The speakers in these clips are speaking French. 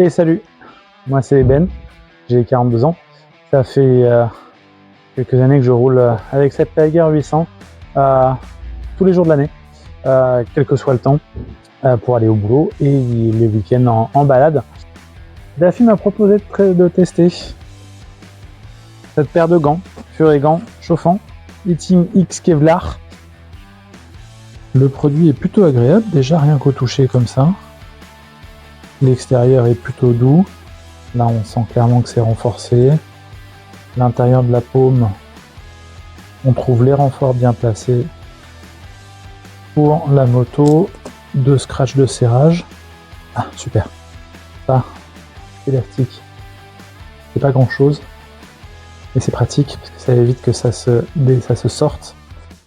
Et salut, moi c'est Ben, j'ai 42 ans. Ça fait quelques années que je roule avec cette Tiger 800 tous les jours de l'année, quel que soit le temps, pour aller au boulot et les week-ends en balade. Daphne m'a proposé de tester cette paire de gants, Furigant chauffants, Eating X Kevlar. Le produit est plutôt agréable, déjà rien qu'au toucher comme ça. L'extérieur est plutôt doux. Là, on sent clairement que c'est renforcé. L'intérieur de la paume, on trouve les renforts bien placés pour la moto. 2 scratchs de serrage. Ah, super. Ça, élastique. C'est pas grand chose, mais c'est pratique parce que ça évite que ça se sorte.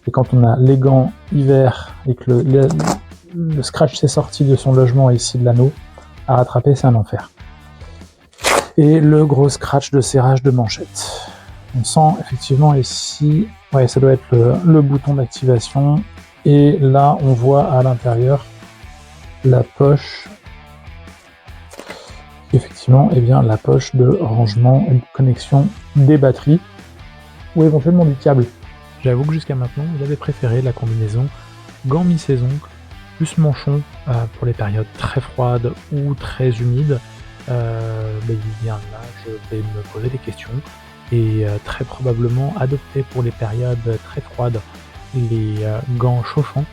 Et quand on a les gants hiver et que le scratch s'est sorti de son logement ici de l'anneau, à rattraper, c'est un enfer. Et le gros scratch de serrage de manchette. On sent effectivement ici, ouais, ça doit être le bouton d'activation. Et là, on voit à l'intérieur la poche, effectivement, et bien la poche de rangement et de connexion des batteries ou éventuellement du câble. J'avoue que jusqu'à maintenant, j'avais préféré la combinaison gants mi-saison plus manchon pour les périodes très froides ou très humides. Bien là, je vais me poser des questions et très probablement adopter pour les périodes très froides les gants chauffants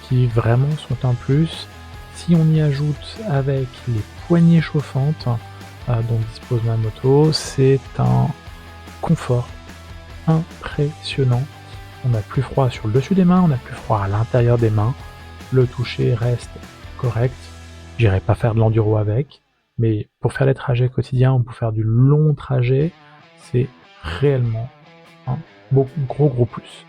qui vraiment sont un plus. Si on y ajoute avec les poignées chauffantes dont dispose ma moto, c'est un confort impressionnant. On n'a plus froid sur le dessus des mains, on n'a plus froid à l'intérieur des mains. Le toucher reste correct. J'irai pas faire de l'enduro avec, mais pour faire des trajets quotidiens ou pour faire du long trajet, c'est réellement un gros plus.